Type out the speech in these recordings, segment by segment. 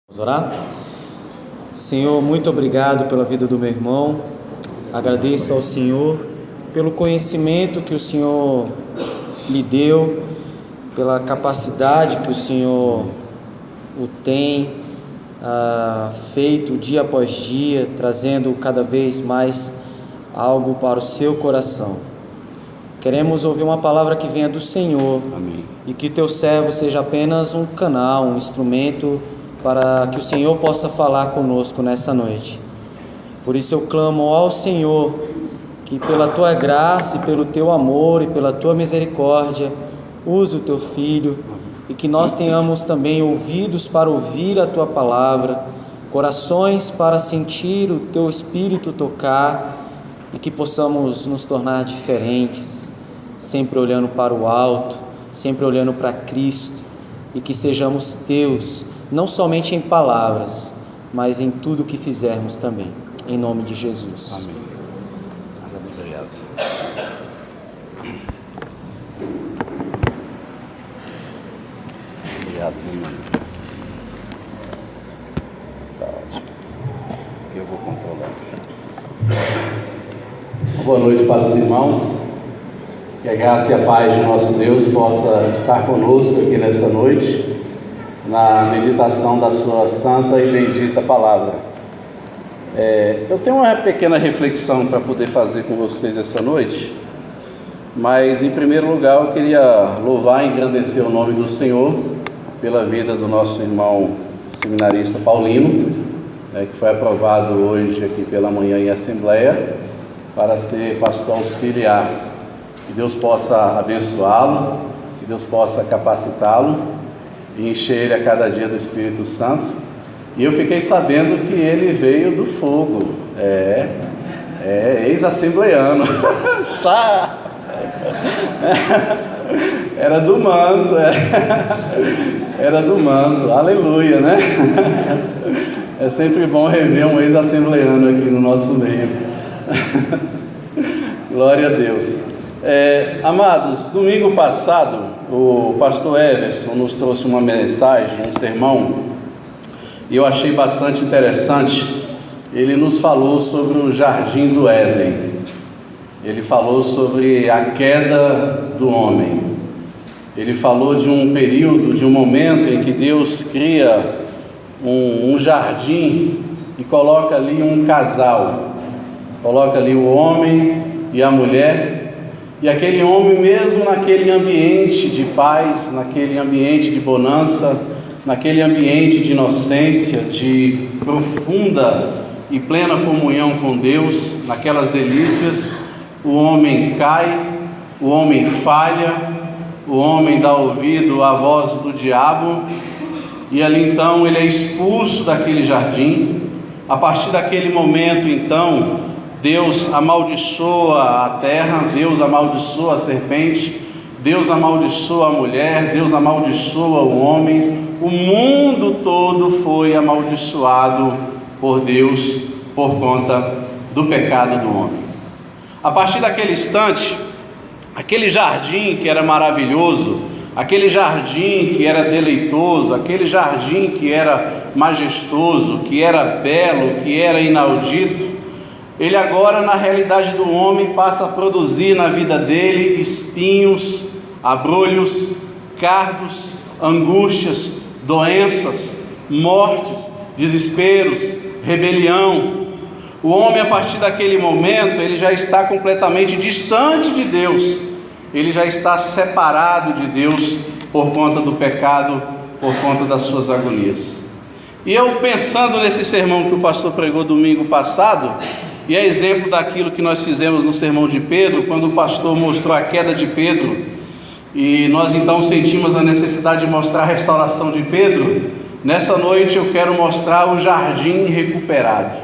Vamos orar? Senhor, muito obrigado pela vida do meu irmão. Agradeço ao Senhor pelo conhecimento que o Senhor lhe deu, pela capacidade que o Senhor o tem feito dia após dia, trazendo cada vez mais algo para o seu coração. Queremos ouvir uma palavra que venha do Senhor. Amém. E que teu servo seja apenas um canal, um instrumento para que o Senhor possa falar conosco nessa noite. Por isso eu clamo ao Senhor que pela tua graça e pelo teu amor e pela tua misericórdia use o teu filho e que nós tenhamos também ouvidos para ouvir a tua palavra, corações para sentir o teu espírito tocar e que possamos nos tornar diferentes, sempre olhando para o alto, sempre olhando para Cristo, e que sejamos teus, não somente em palavras, mas em tudo que fizermos também, em nome de Jesus. Amém. Obrigado. Obrigado, meu irmão. Tá ótimo. Eu vou controlar. Boa noite para os irmãos. Que a graça e a paz de nosso Deus possa estar conosco aqui nessa noite, na meditação da sua santa e bendita palavra. Eu tenho uma pequena reflexão para poder fazer com vocês essa noite, mas em primeiro lugar eu queria louvar e engrandecer o nome do Senhor pela vida do nosso irmão seminarista Paulino, que foi aprovado hoje aqui pela manhã em assembleia para ser pastor auxiliar. Que Deus possa abençoá-lo, que Deus possa capacitá-lo e encher ele a cada dia do Espírito Santo. E eu fiquei sabendo que ele veio do fogo, ex-assembleiano, era do manto, era do manto, aleluia, né? É sempre bom rever um ex-assembleiano aqui no nosso meio. Glória a Deus. Amados, domingo passado o pastor Everson nos trouxe uma mensagem, um sermão, e eu achei bastante interessante. Ele nos falou sobre o jardim do Éden, ele falou sobre a queda do homem, ele falou de um período, de um momento em que Deus cria um jardim e coloca ali um casal, coloca ali o homem e a mulher. E aquele homem, mesmo naquele ambiente de paz, naquele ambiente de bonança, naquele ambiente de inocência, de profunda e plena comunhão com Deus, naquelas delícias, o homem cai, o homem falha, o homem dá ouvido à voz do diabo, e ali então ele é expulso daquele jardim. A partir daquele momento então, Deus amaldiçoa a terra, Deus amaldiçoa a serpente, Deus amaldiçoa a mulher, Deus amaldiçoa o homem. O mundo todo foi amaldiçoado por Deus por conta do pecado do homem. A partir daquele instante, aquele jardim que era maravilhoso, aquele jardim que era deleitoso, aquele jardim que era majestoso, que era belo, que era inaudito, ele agora, na realidade do homem, passa a produzir na vida dele espinhos, abrolhos, cardos, angústias, doenças, mortes, desesperos, rebelião. O homem, a partir daquele momento, ele já está completamente distante de Deus, ele já está separado de Deus por conta do pecado, por conta das suas agonias. E eu, pensando nesse sermão que o pastor pregou domingo passado, e é exemplo daquilo que nós fizemos no sermão de Pedro, quando o pastor mostrou a queda de Pedro, e nós então sentimos a necessidade de mostrar a restauração de Pedro. Nessa noite eu quero mostrar o jardim recuperado.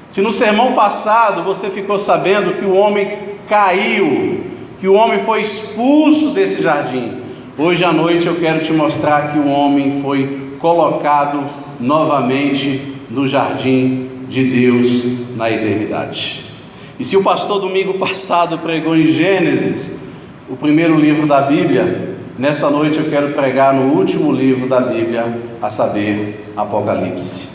Se no sermão passado você ficou sabendo que o homem caiu, que o homem foi expulso desse jardim, hoje à noite eu quero te mostrar que o homem foi colocado novamente no jardim de Deus na eternidade. E se o pastor domingo passado pregou em Gênesis, o primeiro livro da Bíblia, Nessa noite eu quero pregar no último livro da Bíblia, a saber, Apocalipse.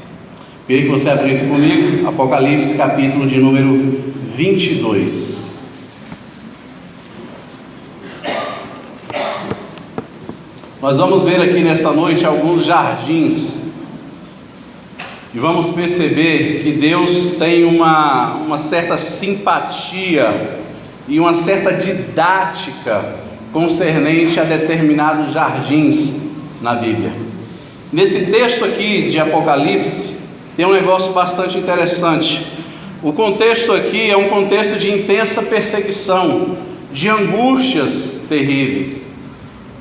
Queria que você abrisse comigo, Apocalipse, capítulo de número 22. Nós vamos ver aqui nessa noite alguns jardins e vamos perceber que Deus tem uma certa simpatia e uma certa didática concernente a determinados jardins na Bíblia. Nesse texto aqui de Apocalipse tem um negócio bastante interessante. O contexto aqui é um contexto de intensa perseguição, de angústias terríveis.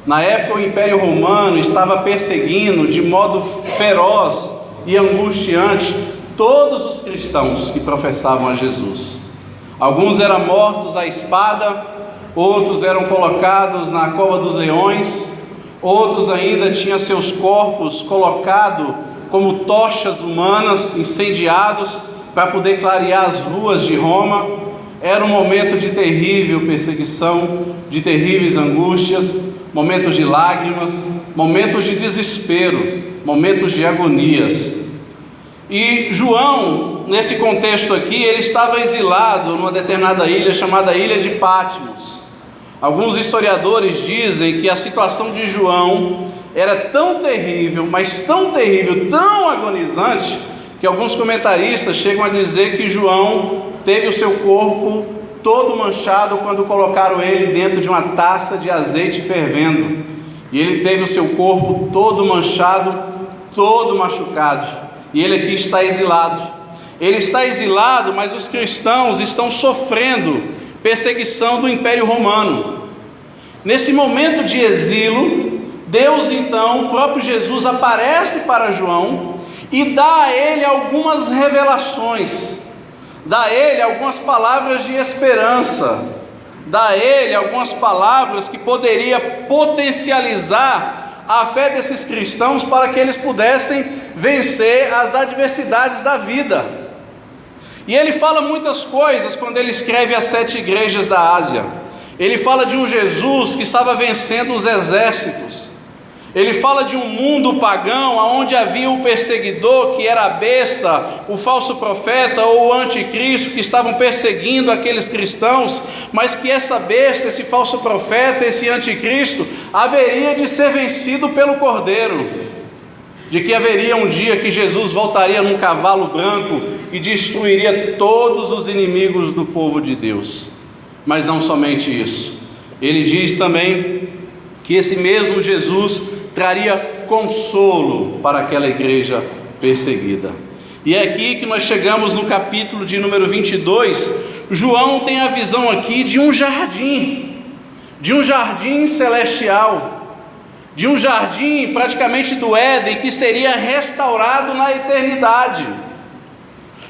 Na época o Império Romano estava perseguindo de modo feroz e angustiante todos os cristãos que professavam a Jesus. Alguns eram mortos à espada, outros eram colocados na cova dos leões, outros ainda tinham seus corpos colocados como tochas humanas, incendiados para poder clarear as ruas de Roma. Era um momento de terrível perseguição, de terríveis angústias, momentos de lágrimas, momentos de desespero, momentos de agonias. E João, nesse contexto aqui, ele estava exilado numa determinada ilha chamada Ilha de Patmos. Alguns historiadores dizem que a situação de João era tão terrível, mas tão terrível, tão agonizante, que alguns comentaristas chegam a dizer que João teve o seu corpo todo manchado quando colocaram ele dentro de uma taça de azeite fervendo, e ele teve o seu corpo todo manchado, todo machucado, e ele aqui está exilado. Ele está exilado, mas os cristãos estão sofrendo perseguição do Império Romano. Nesse momento de exílio, Deus então, o próprio Jesus, aparece para João e dá a ele algumas revelações, dá a ele algumas palavras de esperança, dá a ele algumas palavras que poderia potencializar a fé desses cristãos para que eles pudessem vencer as adversidades da vida. E ele fala muitas coisas quando ele escreve às 7 igrejas da Ásia. Ele fala de um Jesus que estava vencendo os exércitos. Ele fala de um mundo pagão, onde havia o perseguidor, que era a besta, o falso profeta ou o anticristo, que estavam perseguindo aqueles cristãos, mas que essa besta, esse falso profeta, esse anticristo, haveria de ser vencido pelo Cordeiro, de que haveria um dia que Jesus voltaria num cavalo branco e destruiria todos os inimigos do povo de Deus. Mas não somente isso, ele diz também que esse mesmo Jesus traria consolo para aquela igreja perseguida. E é aqui que nós chegamos no capítulo de número 22. João tem a visão aqui de um jardim celestial, de um jardim praticamente do Éden, que seria restaurado na eternidade,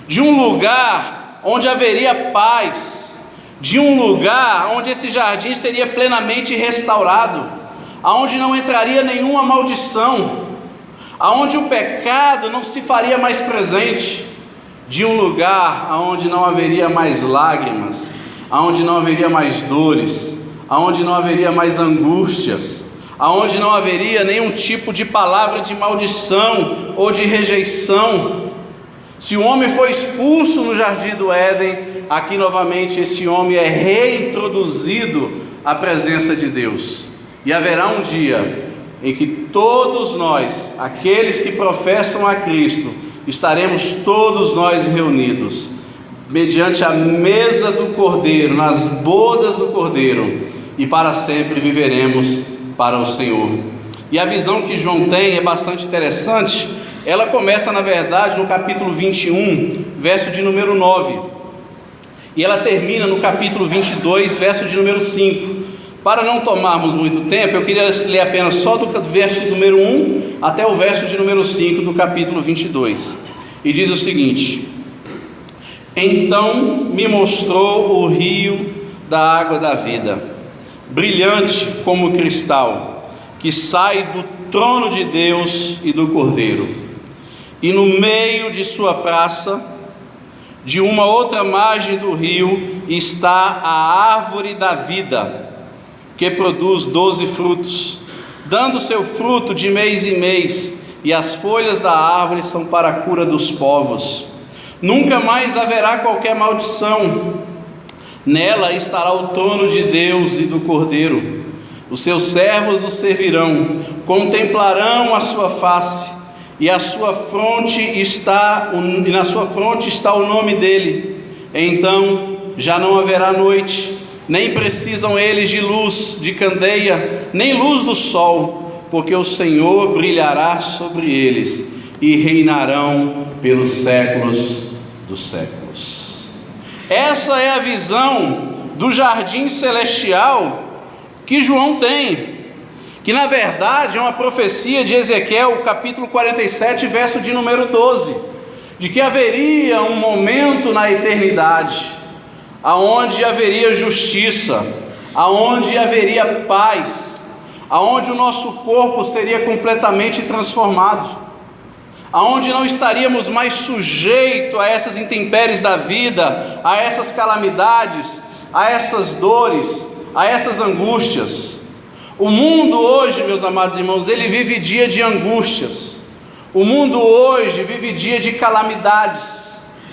de um lugar onde haveria paz, de um lugar onde esse jardim seria plenamente restaurado, aonde não entraria nenhuma maldição, aonde o pecado não se faria mais presente, de um lugar aonde não haveria mais lágrimas, aonde não haveria mais dores, aonde não haveria mais angústias, aonde não haveria nenhum tipo de palavra de maldição ou de rejeição. Se o homem foi expulso no jardim do Éden, aqui novamente esse homem é reintroduzido à presença de Deus. E haverá um dia em que todos nós, aqueles que professam a Cristo, estaremos todos nós reunidos, mediante a mesa do Cordeiro, nas bodas do Cordeiro, e para sempre viveremos para o Senhor. E a visão que João tem é bastante interessante. Ela começa, na verdade, no capítulo 21, verso de número 9, e ela termina no capítulo 22, verso de número 5. Para não tomarmos muito tempo, eu queria ler apenas só do verso número 1 até o verso de número 5 do capítulo 22. E diz o seguinte: Então me mostrou o rio da água da vida, brilhante como cristal, que sai do trono de Deus e do Cordeiro. E no meio de sua praça, de uma outra margem do rio, está a árvore da vida, que produz 12 frutos, dando seu fruto de mês em mês, e as folhas da árvore são para a cura dos povos. Nunca mais haverá qualquer maldição. Nela estará o trono de Deus e do Cordeiro. Os seus servos o servirão, contemplarão a sua face, e na sua fronte está o nome dele. Então já não haverá noite, nem precisam eles de luz de candeia, nem luz do sol, porque o Senhor brilhará sobre eles, e reinarão pelos séculos dos séculos. Essa é a visão do jardim celestial que João tem, que na verdade é uma profecia de Ezequiel, capítulo 47, verso de número 12, de que haveria um momento na eternidade, aonde haveria justiça, aonde haveria paz, aonde o nosso corpo seria completamente transformado, aonde não estaríamos mais sujeitos a essas intempéries da vida, a essas calamidades, a essas dores, a essas angústias. O mundo hoje, meus amados irmãos, ele vive dia de angústias. O mundo hoje vive dia de calamidades.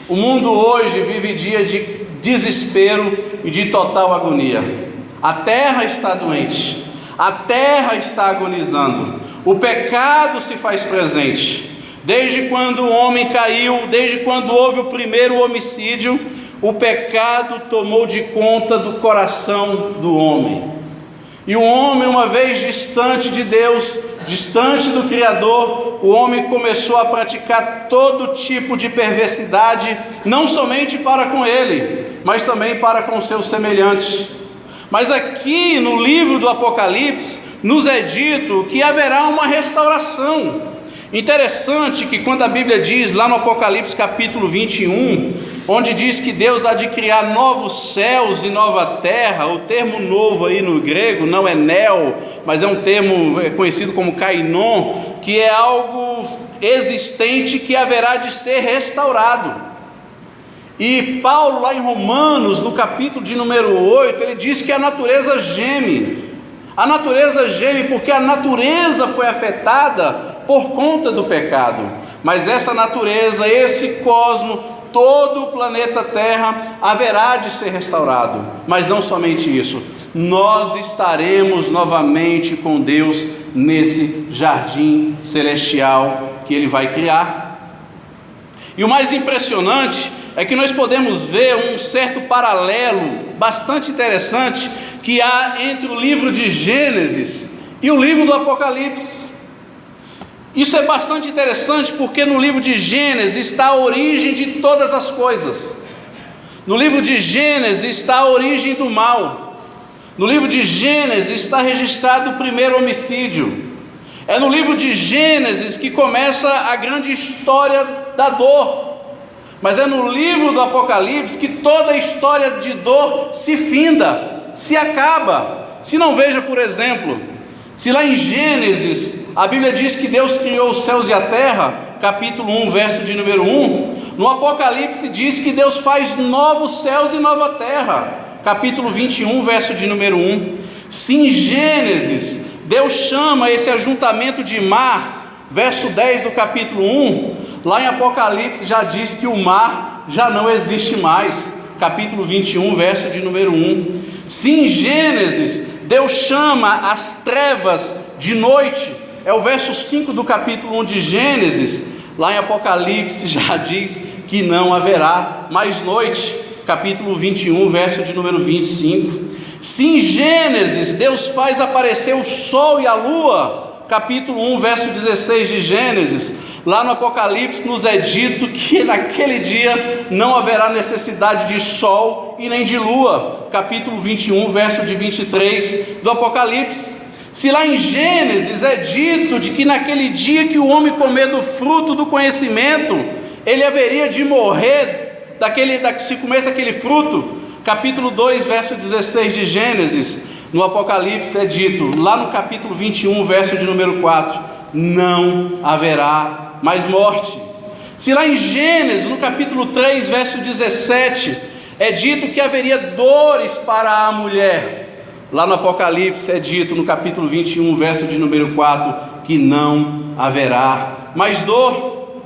O mundo hoje vive dia de desespero e de total agonia. A terra está doente, a terra está agonizando, o pecado se faz presente. Desde quando o homem caiu, desde quando houve o primeiro homicídio, o pecado tomou de conta do coração do homem. E o homem, uma vez distante de Deus, distante do Criador, o homem começou a praticar todo tipo de perversidade, não somente para com ele, mas também para com seus semelhantes. Mas aqui no livro do Apocalipse, nos é dito que haverá uma restauração. Interessante que quando a Bíblia diz lá no Apocalipse capítulo 21, onde diz que Deus há de criar novos céus e nova terra, o termo novo aí no grego não é neo, mas é um termo conhecido como kainon, que é algo existente que haverá de ser restaurado. E Paulo lá em Romanos, no capítulo de número 8, ele diz que a natureza geme. A natureza geme porque a natureza foi afetada por conta do pecado. Mas essa natureza, esse cosmo, todo o planeta Terra haverá de ser restaurado. Mas não somente isso, nós estaremos novamente com Deus nesse jardim celestial que Ele vai criar. E o mais impressionante é que nós podemos ver um certo paralelo bastante interessante que há entre o livro de Gênesis e o livro do Apocalipse. Isso é bastante interessante porque no livro de Gênesis está a origem de todas as coisas. No livro de Gênesis está a origem do mal. No livro de Gênesis está registrado o primeiro homicídio. É no livro de Gênesis que começa a grande história da dor. Mas é no livro do Apocalipse que toda a história de dor se finda, se acaba. Se não, veja, por exemplo, se lá em Gênesis a Bíblia diz que Deus criou os céus e a terra, capítulo 1, verso de número 1, no Apocalipse diz que Deus faz novos céus e nova terra, capítulo 21, verso de número 1. Se em Gênesis Deus chama esse ajuntamento de mar, verso 10 do capítulo 1, lá em Apocalipse já diz que o mar já não existe mais, capítulo 21, verso de número 1. Se em Gênesis Deus chama as trevas de noite, é o verso 5 do capítulo 1 de Gênesis, lá em Apocalipse já diz que não haverá mais noite, capítulo 21, verso de número 25. Se em Gênesis Deus faz aparecer o sol e a lua, capítulo 1, verso 16 de Gênesis, lá no Apocalipse nos é dito que naquele dia não haverá necessidade de sol e nem de lua, capítulo 21, verso de 23 do Apocalipse. Se lá em Gênesis é dito de que naquele dia que o homem comer do fruto do conhecimento, ele haveria de morrer se comesse aquele fruto, capítulo 2, verso 16 de Gênesis, no Apocalipse é dito, lá no capítulo 21, verso de número 4, não haverá mais morte. Se lá em Gênesis, no capítulo 3, verso 17, é dito que haveria dores para a mulher, Lá no Apocalipse é dito no capítulo 21, verso de número 4, que não haverá mais dor.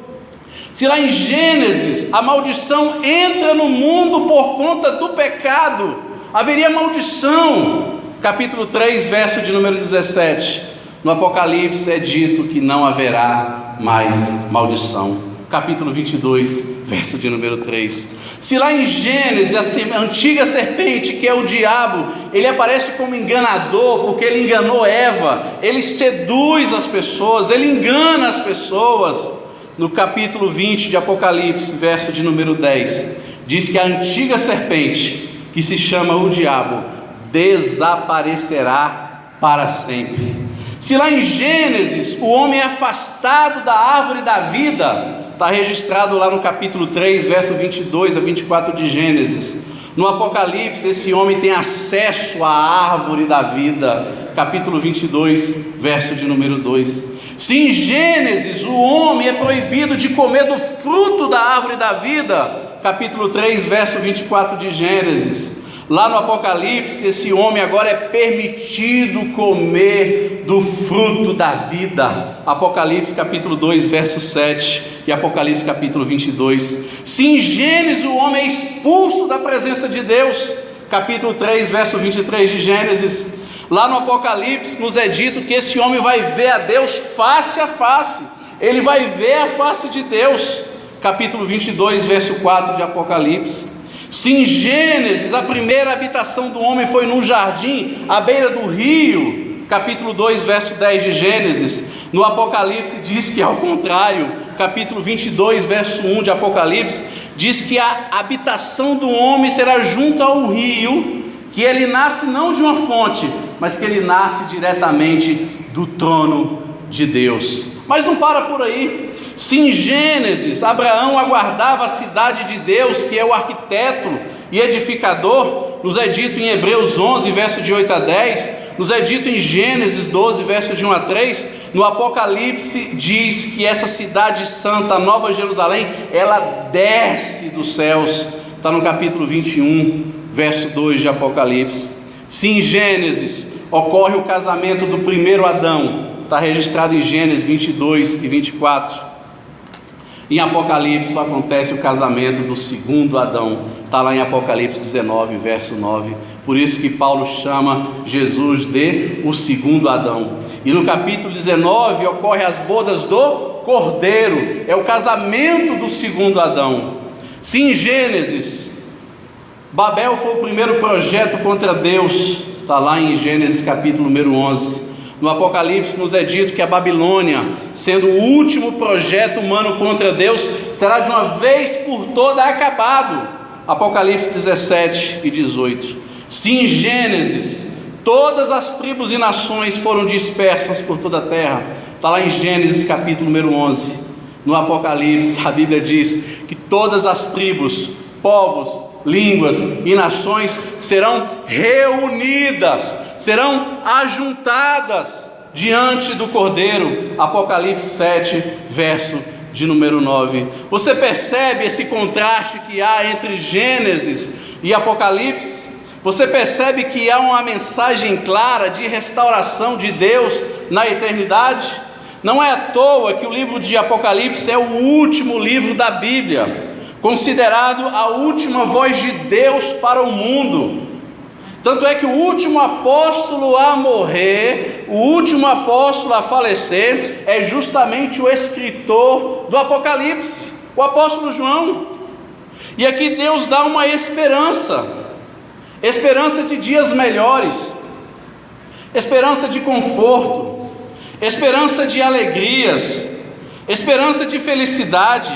Se lá em Gênesis a maldição entra no mundo por conta do pecado, haveria maldição. Capítulo 3, verso de número 17, no Apocalipse é dito que não haverá mais maldição. Capítulo 22, verso de número 3. Se lá em Gênesis a antiga serpente, que é o diabo, ele aparece como enganador, porque ele enganou Eva, ele seduz as pessoas, ele engana as pessoas. No capítulo 20 de Apocalipse, verso de número 10, diz que a antiga serpente, que se chama o diabo, desaparecerá para sempre. Se lá em Gênesis o homem é afastado da árvore da vida, está registrado lá no capítulo 3, verso 22 a 24 de Gênesis. No Apocalipse, esse homem tem acesso à árvore da vida, capítulo 22, verso de número 2. Se em Gênesis o homem é proibido de comer do fruto da árvore da vida, capítulo 3, verso 24 de Gênesis. Lá no Apocalipse, esse homem agora é permitido comer do fruto da vida. Apocalipse capítulo 2, verso 7 e Apocalipse capítulo 22. Se em Gênesis o homem é expulso da presença de Deus, capítulo 3, verso 23 de Gênesis. Lá no Apocalipse nos é dito que esse homem vai ver a Deus face a face. Ele vai ver a face de Deus, capítulo 22, verso 4 de Apocalipse. Se em Gênesis a primeira habitação do homem foi num jardim à beira do rio, capítulo 2, verso 10 de Gênesis, no Apocalipse diz que é ao contrário. Capítulo 22, verso 1 de Apocalipse diz que a habitação do homem será junto ao rio, que ele nasce não de uma fonte, mas que ele nasce diretamente do trono de Deus. Mas não para por aí. Se em Gênesis Abraão aguardava a cidade de Deus, que é o arquiteto e edificador, nos é dito em Hebreus 11, verso de 8 a 10, nos é dito em Gênesis 12, verso de 1 a 3, no Apocalipse diz que essa cidade santa, a Nova Jerusalém, ela desce dos céus, está no capítulo 21, verso 2 de Apocalipse. Se em Gênesis ocorre o casamento do primeiro Adão, está registrado em Gênesis 22 e 24, em Apocalipse acontece o casamento do segundo Adão, está lá em Apocalipse 19, verso 9. Por isso que Paulo chama Jesus de o segundo Adão. E no capítulo 19 ocorre as bodas do Cordeiro, é o casamento do segundo Adão. Se em Gênesis Babel foi o primeiro projeto contra Deus, está lá em Gênesis capítulo número 11. No Apocalipse nos é dito que a Babilônia, sendo o último projeto humano contra Deus, será de uma vez por toda acabado. Apocalipse 17 e 18. Se em Gênesis todas as tribos e nações foram dispersas por toda a terra, está lá em Gênesis capítulo número 11. No Apocalipse a Bíblia diz que todas as tribos, povos, línguas e nações serão reunidas, serão ajuntadas diante do Cordeiro. Apocalipse 7, verso de número 9. Você percebe esse contraste que há entre Gênesis e Apocalipse? Você percebe que há uma mensagem clara de restauração de Deus na eternidade? Não é à toa que o livro de Apocalipse é o último livro da Bíblia, considerado a última voz de Deus para o mundo. Tanto é que o último apóstolo a morrer, o último apóstolo a falecer, é justamente o escritor do Apocalipse, o apóstolo João. E aqui Deus dá uma esperança de dias melhores, esperança de conforto, esperança de alegrias, esperança de felicidade,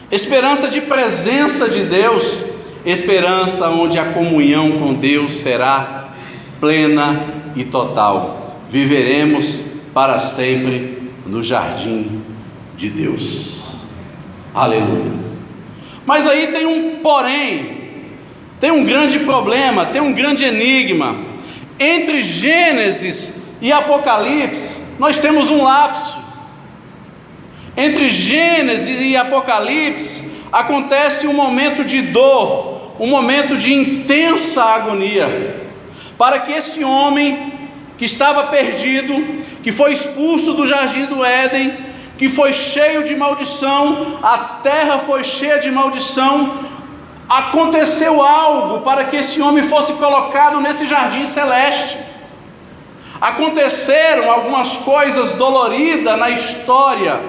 esperança de presença de Deus, esperança onde a comunhão com Deus será plena e total. Viveremos para sempre no jardim de Deus. Aleluia. Mas aí tem um porém, tem um grande problema, tem um grande enigma. Entre Gênesis e Apocalipse nós temos um lapso. Entre Gênesis e Apocalipse acontece um momento de dor, um momento de intensa agonia. para que esse homem que estava perdido, que foi expulso do jardim do Éden, que foi cheio de maldição, a terra foi cheia de maldição, aconteceu algo para que esse homem fosse colocado nesse jardim celeste. Aconteceram algumas coisas doloridas na história,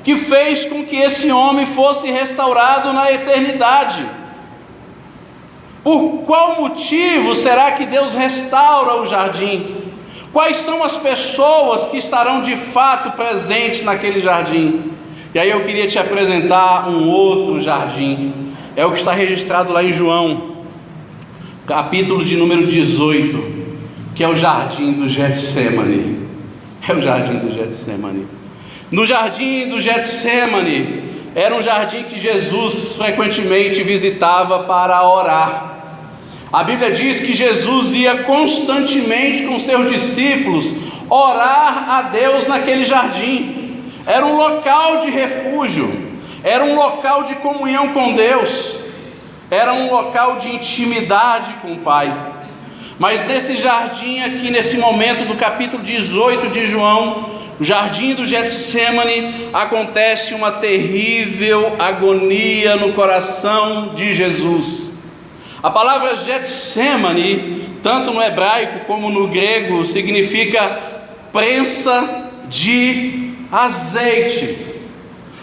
que fez com que esse homem fosse restaurado na eternidade. Por qual motivo será que Deus restaura o jardim? Quais são as pessoas que estarão de fato presentes naquele jardim? E aí eu queria te apresentar um outro jardim. É o que está registrado lá em João, capítulo de número 18, que é o jardim do Getsemane. É o jardim do Getsemane. No jardim do Getsemane, era um jardim que Jesus frequentemente visitava para orar. A Bíblia diz que Jesus ia constantemente com seus discípulos orar a Deus naquele jardim. Era um local de refúgio, era um local de comunhão com Deus, era um local de intimidade com o Pai. Mas nesse jardim aqui, nesse momento do capítulo 18 de João, o jardim do Getsemane, acontece uma terrível agonia no coração de Jesus. A palavra Getsemane, tanto no hebraico como no grego, significa prensa de azeite.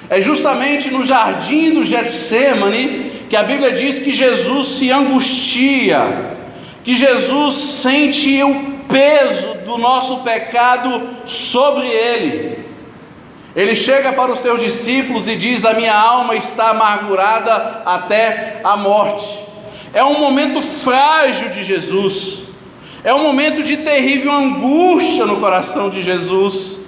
É justamente no jardim do Getsemane que a Bíblia diz que Jesus se angustia, que Jesus sente o peso do nosso pecado sobre ele. Ele chega para os seus discípulos e diz: a minha alma está amargurada até a morte. É um momento frágil de Jesus, é um momento de terrível angústia no coração de Jesus,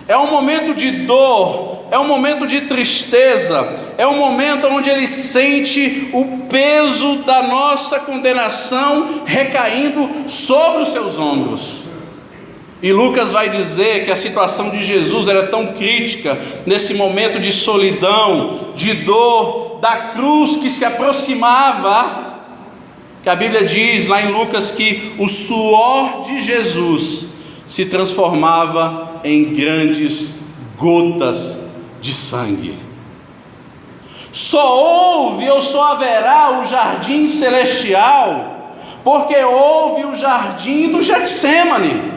é um momento de dor, é um momento de tristeza, é um momento onde ele sente o peso da nossa condenação recaindo sobre os seus ombros. E Lucas vai dizer que a situação de Jesus era tão crítica, nesse momento de solidão, de dor, da cruz que se aproximava, que a Bíblia diz lá em Lucas que o suor de Jesus se transformava em grandes gotas de sangue. Só houve ou só haverá o jardim celestial porque houve o jardim do Getsemane.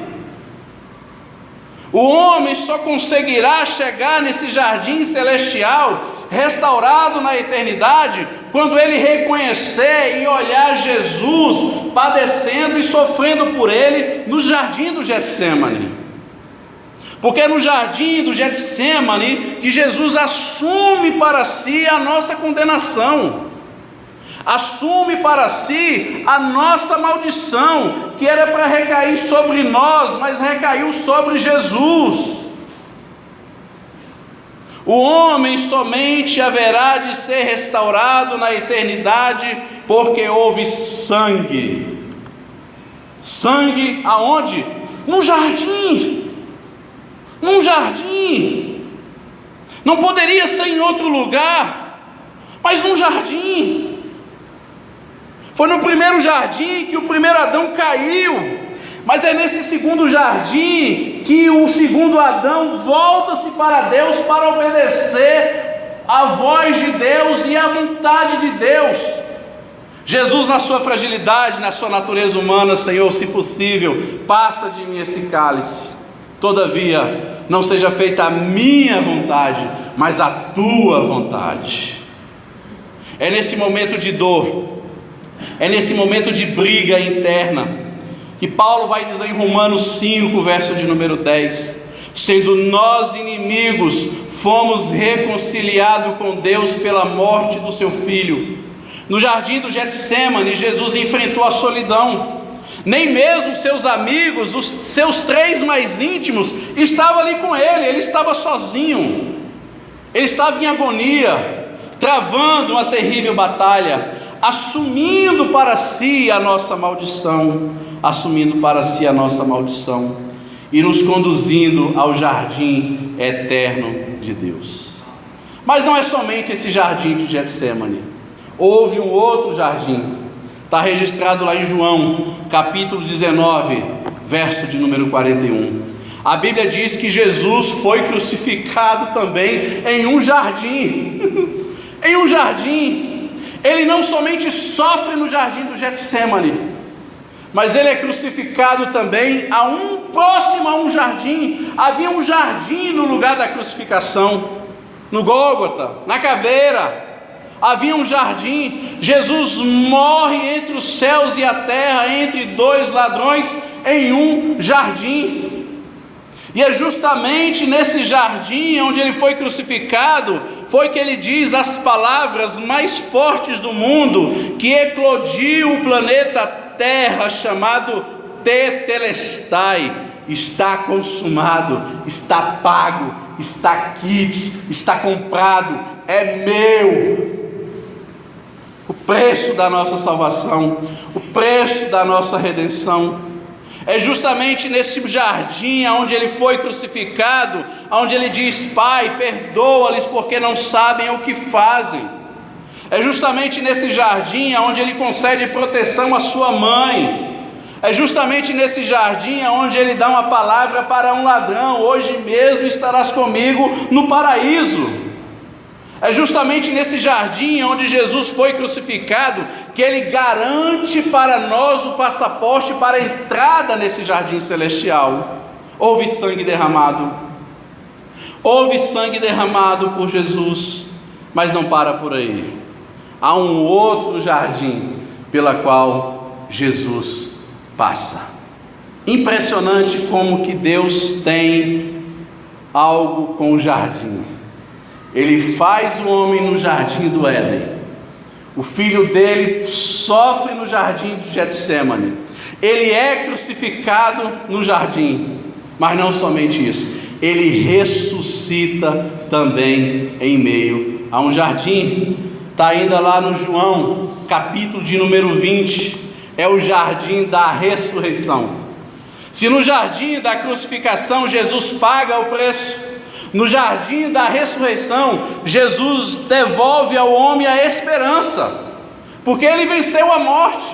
O homem só conseguirá chegar nesse jardim celestial restaurado na eternidade quando ele reconhecer e olhar Jesus padecendo e sofrendo por ele no jardim do Getsemane. Porque é no jardim do Getsemane que Jesus assume para si a nossa condenação, assume para si a nossa maldição, que era para recair sobre nós, mas recaiu sobre Jesus. O homem somente haverá de ser restaurado na eternidade porque houve sangue. Sangue aonde? No jardim. Num jardim. Não poderia ser em outro lugar, mas num jardim. Foi no primeiro jardim que o primeiro Adão caiu, mas é nesse segundo jardim que o segundo Adão volta-se para Deus para obedecer a voz de Deus e a vontade de Deus. Jesus, na sua fragilidade, na sua natureza humana: Senhor, se possível, passa de mim esse cálice, todavia não seja feita a minha vontade, mas a tua vontade. É nesse momento de dor, é nesse momento de briga interna, que Paulo vai dizer em Romanos 5, verso de número 10: sendo nós inimigos, fomos reconciliados com Deus pela morte do seu Filho. No jardim do Getsemane, Jesus enfrentou a solidão. Nem mesmo seus amigos, os seus 3 mais íntimos, estavam ali com ele estava sozinho, ele estava em agonia, travando uma terrível batalha, assumindo para si a nossa maldição, e nos conduzindo ao jardim eterno de Deus. Mas não é somente esse jardim de Getsemane, houve um outro jardim, Está registrado lá em João, capítulo 19, verso de número 41. A Bíblia diz que Jesus foi crucificado também em um jardim. Em um jardim. Ele não somente sofre no jardim do Getsêmani, mas ele é crucificado também próximo a um jardim. Havia um jardim no lugar da crucificação, no Gólgota, na caveira. Havia um jardim. Jesus morre entre os céus e a terra, entre dois ladrões, em um jardim. E é justamente nesse jardim onde ele foi crucificado, foi que ele diz as palavras mais fortes do mundo, que eclodiu o planeta Terra, chamado Tetelestai: está consumado, está pago, está quites, está comprado, é meu. O preço da nossa salvação, o preço da nossa redenção. É justamente nesse jardim onde ele foi crucificado, onde ele diz: Pai, perdoa-lhes porque não sabem o que fazem. É justamente nesse jardim onde ele concede proteção à sua mãe. É justamente nesse jardim onde ele dá uma palavra para um ladrão: hoje mesmo estarás comigo no paraíso. É justamente nesse jardim onde Jesus foi crucificado que ele garante para nós o passaporte para a entrada nesse jardim celestial. Houve sangue derramado. Houve sangue derramado por Jesus, mas não para por aí. Há um outro jardim pela qual Jesus passa. Impressionante como que Deus tem algo com o jardim. Ele faz o homem no jardim do Éden. O filho dele sofre no jardim de Getsêmani. Ele é crucificado no jardim. Mas não somente isso, ele ressuscita também em meio a um jardim. Está ainda lá no João, capítulo de número 20. É o jardim da ressurreição. Se no jardim da crucificação Jesus paga o preço, no jardim da ressurreição, Jesus devolve ao homem a esperança, porque ele venceu a morte,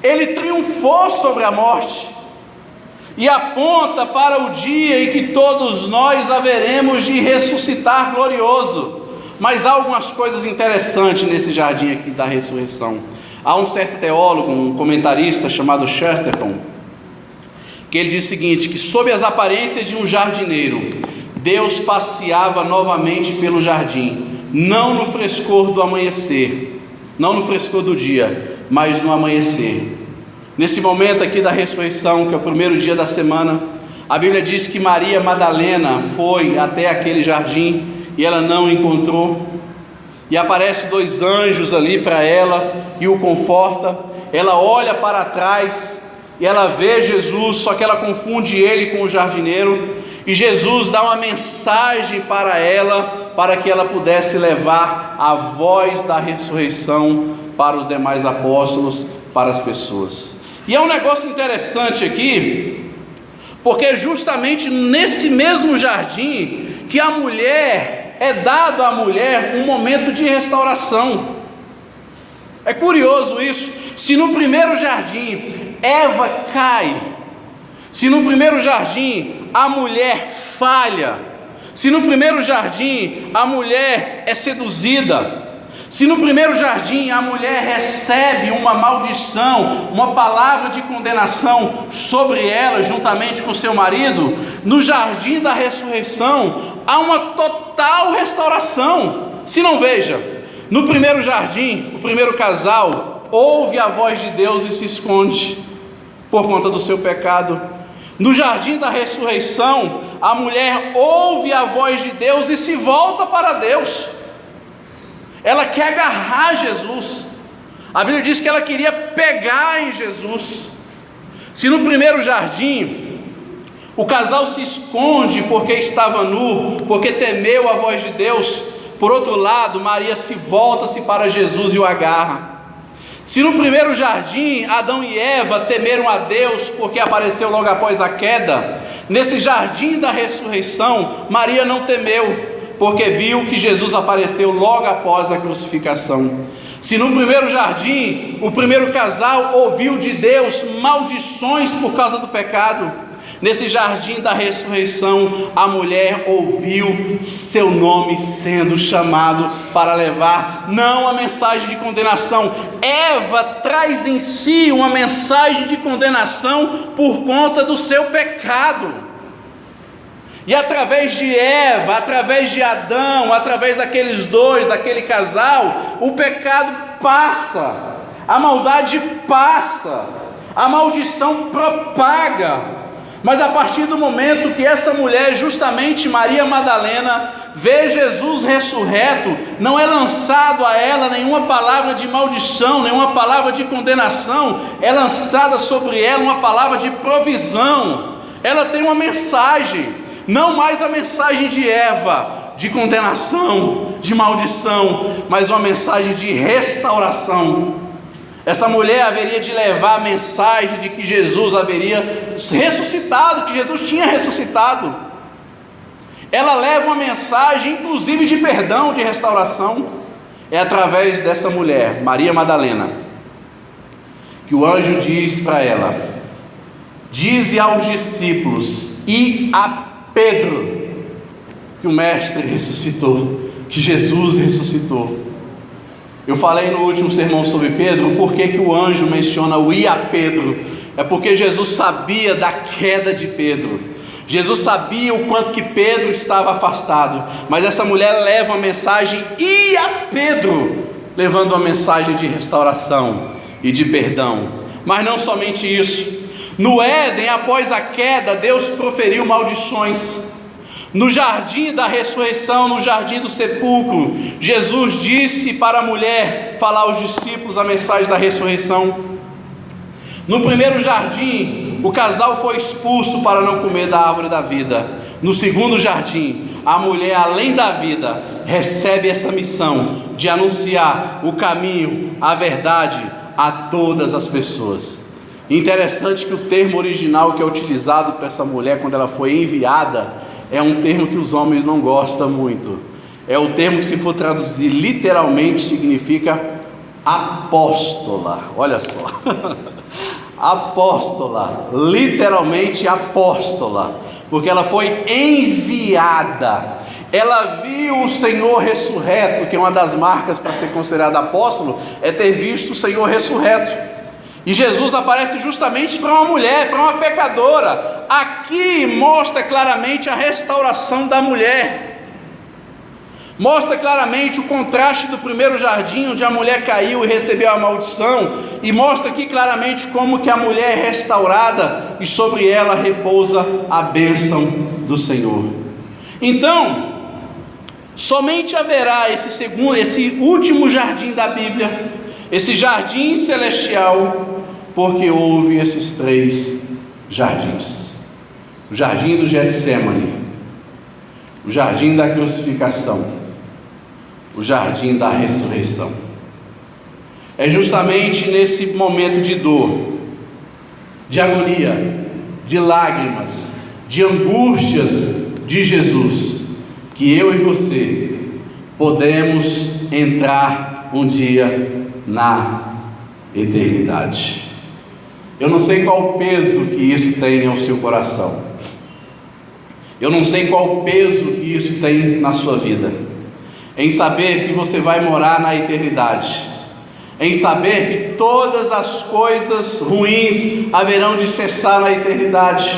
ele triunfou sobre a morte, e aponta para o dia em que todos nós haveremos de ressuscitar glorioso. Mas há algumas coisas interessantes nesse jardim aqui da ressurreição. Há um certo teólogo, um comentarista chamado Chesterton, que ele diz o seguinte: que sob as aparências de um jardineiro, Deus passeava novamente pelo jardim, não no frescor do amanhecer, não no frescor do dia, mas no amanhecer. Nesse momento aqui da ressurreição, que é o primeiro dia da semana, a Bíblia diz que Maria Madalena foi até aquele jardim e ela não o encontrou. E aparecem dois anjos ali para ela e o conforta. Ela olha para trás e ela vê Jesus, só que ela confunde ele com o jardineiro. E Jesus dá uma mensagem para ela, para que ela pudesse levar a voz da ressurreição para os demais apóstolos, para as pessoas. E é um negócio interessante aqui, porque justamente nesse mesmo jardim que a mulher, é dado à mulher um momento de restauração. É curioso isso. Se no primeiro jardim Eva cai, se no primeiro jardim a mulher falha, se no primeiro jardim a mulher é seduzida, se no primeiro jardim a mulher recebe uma maldição, uma palavra de condenação sobre ela juntamente com seu marido, no jardim da ressurreição há uma total restauração. Se não, veja, no primeiro jardim, o primeiro casal ouve a voz de Deus e se esconde por conta do seu pecado. No jardim da ressurreição, a mulher ouve a voz de Deus e se volta para Deus. Ela quer agarrar Jesus. A Bíblia diz que ela queria pegar em Jesus. Se no primeiro jardim o casal se esconde porque estava nu, porque temeu a voz de Deus, por outro lado, Maria se volta-se para Jesus e o agarra. Se no primeiro jardim Adão e Eva temeram a Deus porque apareceu logo após a queda, nesse jardim da ressurreição Maria não temeu, porque viu que Jesus apareceu logo após a crucificação. Se no primeiro jardim, o primeiro casal ouviu de Deus maldições por causa do pecado, nesse jardim da ressurreição, a mulher ouviu seu nome sendo chamado para levar, não a mensagem de condenação. Eva traz em si uma mensagem de condenação por conta do seu pecado. E através de Eva, através de Adão, através daqueles dois, daquele casal, o pecado passa, a maldade passa, a maldição propaga. Mas a partir do momento que essa mulher, justamente Maria Madalena, vê Jesus ressurreto, não é lançado a ela nenhuma palavra de maldição, nenhuma palavra de condenação, é lançada sobre ela uma palavra de provisão. Ela tem uma mensagem, não mais a mensagem de Eva, de condenação, de maldição, mas uma mensagem de restauração. Essa mulher haveria de levar a mensagem de que Jesus haveria ressuscitado, que Jesus tinha ressuscitado. Ela leva uma mensagem, inclusive, de perdão, de restauração. É através dessa mulher, Maria Madalena, que o anjo diz para ela: dize aos discípulos e a Pedro que o Mestre ressuscitou, que Jesus ressuscitou. Eu falei no último sermão sobre Pedro, por que o anjo menciona o e a Pedro? É porque Jesus sabia da queda de Pedro. Jesus sabia o quanto que Pedro estava afastado, mas essa mulher leva a mensagem e a Pedro, levando uma mensagem de restauração e de perdão. Mas não somente isso. No Éden, após a queda, Deus proferiu maldições. No jardim da ressurreição, no jardim do sepulcro, Jesus disse para a mulher falar aos discípulos a mensagem da ressurreição. No primeiro jardim, o casal foi expulso para não comer da árvore da vida. No segundo jardim, a mulher, além da vida, recebe essa missão de anunciar o caminho, a verdade a todas as pessoas. Interessante que o termo original que é utilizado para essa mulher quando ela foi enviada é um termo que os homens não gostam muito. É o termo que, se for traduzir literalmente, significa apóstola. Olha só. Apóstola, literalmente apóstola, porque ela foi enviada. Ela viu o Senhor ressurreto, que é uma das marcas para ser considerado apóstolo, é ter visto o Senhor ressurreto. E Jesus aparece justamente para uma mulher, para uma pecadora. Aqui mostra claramente a restauração da mulher. Mostra claramente o contraste do primeiro jardim, onde a mulher caiu e recebeu a maldição. E mostra aqui claramente como que a mulher é restaurada e sobre ela repousa a bênção do Senhor. Então, somente haverá esse último jardim da Bíblia, esse jardim celestial, porque houve esses três jardins: o jardim do Getsemane, o jardim da crucificação, o jardim da ressurreição. É justamente nesse momento de dor, de agonia, de lágrimas, de angústias de Jesus, que eu e você podemos entrar um dia na eternidade. Eu não sei qual o peso que isso tem ao seu coração. Eu não sei qual o peso que isso tem na sua vida, em saber que você vai morar na eternidade, em saber que todas as coisas ruins haverão de cessar na eternidade,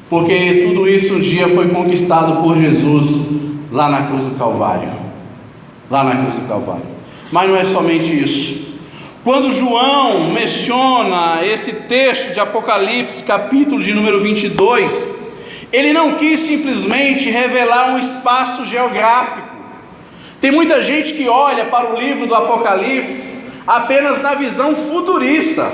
porque tudo isso um dia foi conquistado por Jesus lá na cruz do Calvário. Lá na cruz do Calvário. Mas não é somente isso. Quando João menciona esse texto de Apocalipse, capítulo de número 22, ele não quis simplesmente revelar um espaço geográfico. Tem muita gente que olha para o livro do Apocalipse apenas na visão futurista.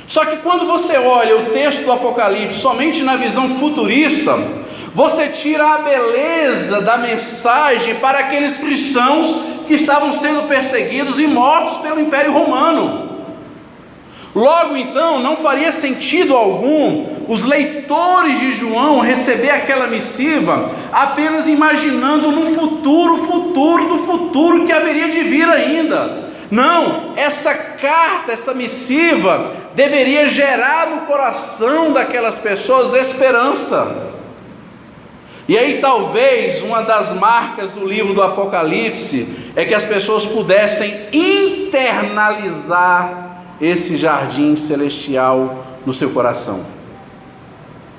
Só que quando você olha o texto do Apocalipse somente na visão futurista, você tira a beleza da mensagem para aqueles cristãos que estavam sendo perseguidos e mortos pelo Império Romano. Logo então, não faria sentido algum os leitores de João receber aquela missiva apenas imaginando num futuro do futuro que haveria de vir ainda. Não, essa carta, essa missiva deveria gerar no coração daquelas pessoas esperança. E aí talvez uma das marcas do livro do Apocalipse é que as pessoas pudessem internalizar esse jardim celestial no seu coração.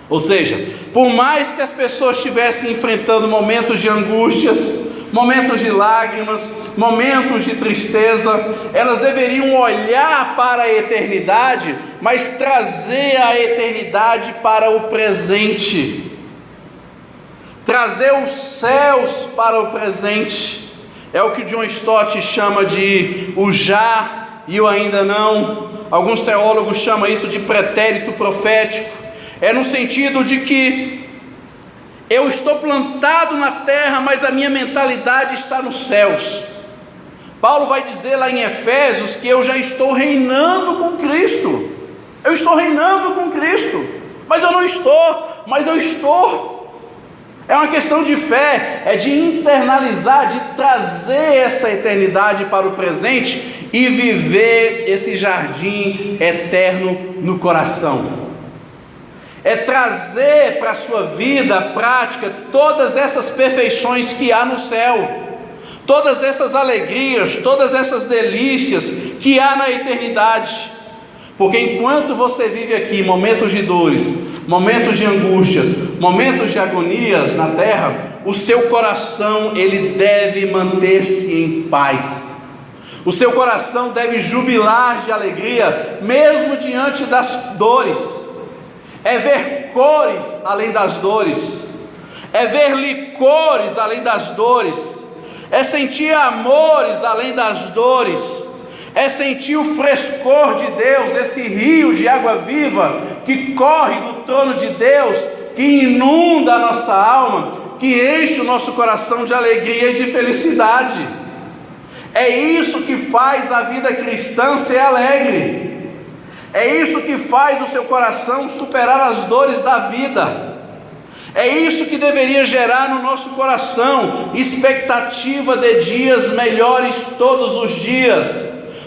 Ou seja, por mais que as pessoas estivessem enfrentando momentos de angústias, momentos de lágrimas, momentos de tristeza, elas deveriam olhar para a eternidade, mas trazer a eternidade para o presente, trazer os céus para o presente. É o que John Stott chama de o já e o ainda não. Alguns teólogos chamam isso de pretérito profético. É no sentido de que eu estou plantado na terra, mas a minha mentalidade está nos céus. Paulo vai dizer lá em Efésios que eu já estou reinando com Cristo. Eu estou reinando com Cristo, mas eu não estou, mas eu estou. É uma questão de fé, é de internalizar, de trazer essa eternidade para o presente e viver esse jardim eterno no coração. É trazer para a sua vida prática todas essas perfeições que há no céu, todas essas alegrias, todas essas delícias que há na eternidade. Porque enquanto você vive aqui momentos de dores, momentos de angústias, momentos de agonias na terra, o seu coração ele deve manter-se em paz. O seu coração deve jubilar de alegria, mesmo diante das dores. É ver cores além das dores, é ver licores além das dores, é sentir amores além das dores, é sentir o frescor de Deus, esse rio de água viva que corre do trono de Deus, que inunda a nossa alma, que enche o nosso coração de alegria e de felicidade. É isso que faz a vida cristã ser alegre. É isso que faz o seu coração superar as dores da vida. É isso que deveria gerar no nosso coração expectativa de dias melhores todos os dias,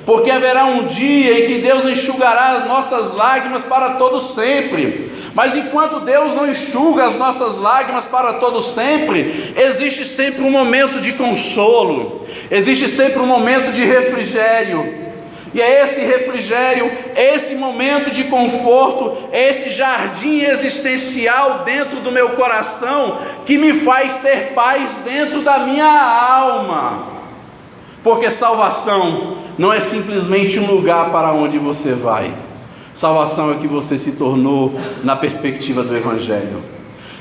porque haverá um dia em que Deus enxugará as nossas lágrimas para todo sempre. Mas enquanto Deus não enxuga as nossas lágrimas para todo sempre, existe sempre um momento de consolo, existe sempre um momento de refrigério. E é esse refrigério, esse momento de conforto, esse jardim existencial dentro do meu coração que me faz ter paz dentro da minha alma. Porque salvação não é simplesmente um lugar para onde você vai. Salvação é o que você se tornou na perspectiva do Evangelho.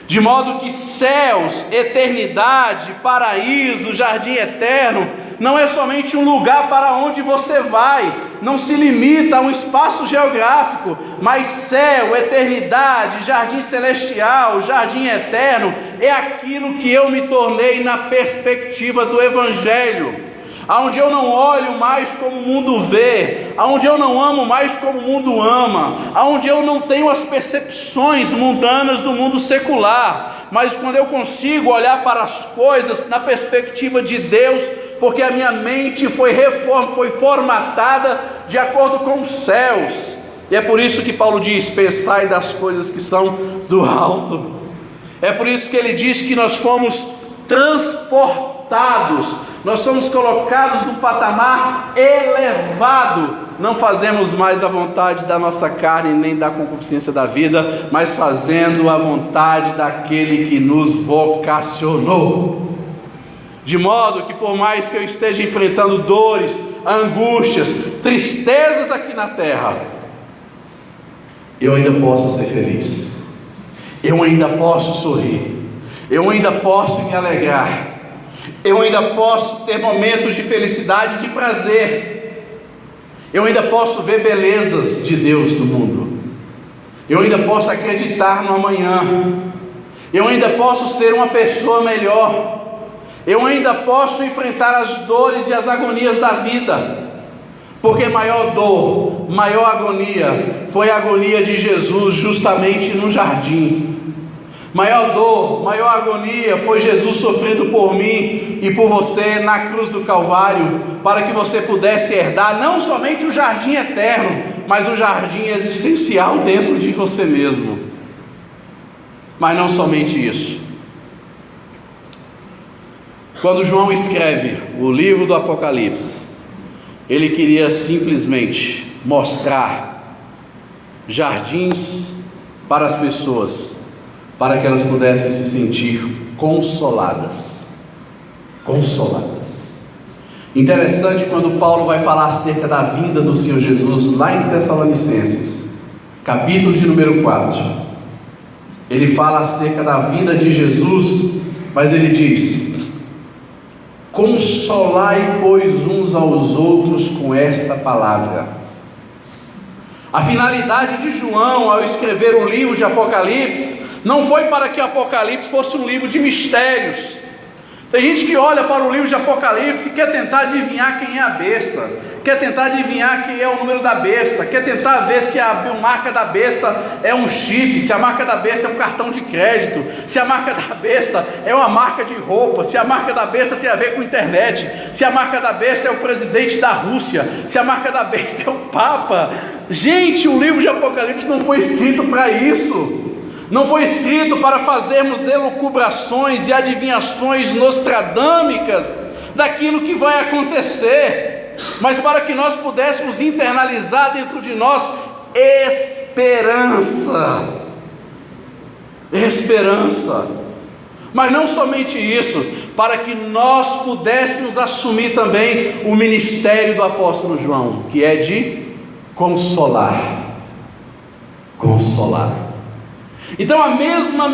De modo que céus, eternidade, paraíso, jardim eterno, não é somente um lugar para onde você vai, não se limita a um espaço geográfico, mas céu, eternidade, jardim celestial, jardim eterno, é aquilo que eu me tornei na perspectiva do Evangelho, aonde eu não olho mais como o mundo vê, aonde eu não amo mais como o mundo ama, aonde eu não tenho as percepções mundanas do mundo secular, mas quando eu consigo olhar para as coisas na perspectiva de Deus, porque a minha mente foi formatada de acordo com os céus. E é por isso que Paulo diz: pensai das coisas que são do alto. É por isso que ele diz que nós fomos transportados, nós somos colocados num patamar elevado. Não fazemos mais a vontade da nossa carne, nem da concupiscência da vida, mas fazendo a vontade daquele que nos vocacionou. De modo que por mais que eu esteja enfrentando dores, angústias, tristezas aqui na terra, eu ainda posso ser feliz, eu ainda posso sorrir, eu ainda posso me alegrar, eu ainda posso ter momentos de felicidade e de prazer, eu ainda posso ver belezas de Deus no mundo, eu ainda posso acreditar no amanhã, eu ainda posso ser uma pessoa melhor, eu ainda posso enfrentar as dores e as agonias da vida, Porque maior dor, maior agonia foi a agonia de Jesus justamente no jardim. Maior dor, maior agonia foi Jesus sofrendo por mim e por você na cruz do Calvário, para que você pudesse herdar não somente o jardim eterno, mas o jardim existencial dentro de você mesmo. Mas não somente isso. Quando João escreve o livro do Apocalipse, ele queria simplesmente mostrar jardins para as pessoas, para que elas pudessem se sentir consoladas. Consoladas. Interessante quando Paulo vai falar acerca da vinda do Senhor Jesus, lá em Tessalonicenses, capítulo de número 4. Ele fala acerca da vinda de Jesus, mas ele diz: consolai, pois, uns aos outros com esta palavra. A finalidade de João ao escrever o livro de Apocalipse não foi para que Apocalipse fosse um livro de mistérios. Tem gente que olha para o livro de Apocalipse e quer tentar adivinhar quem é a besta, quer tentar adivinhar quem é o número da besta, quer tentar ver se a marca da besta é um chip, se a marca da besta é um cartão de crédito, se a marca da besta é uma marca de roupa, se a marca da besta tem a ver com internet, se a marca da besta é o presidente da Rússia, se a marca da besta é o Papa. Gente, o livro de Apocalipse não foi escrito para isso. Não foi escrito para fazermos elucubrações e adivinhações nostradâmicas daquilo que vai acontecer, mas para que nós pudéssemos internalizar dentro de nós esperança. Esperança. Mas não somente isso, para que nós pudéssemos assumir também o ministério do apóstolo João, que é de consolar. Consolar. Então a mesma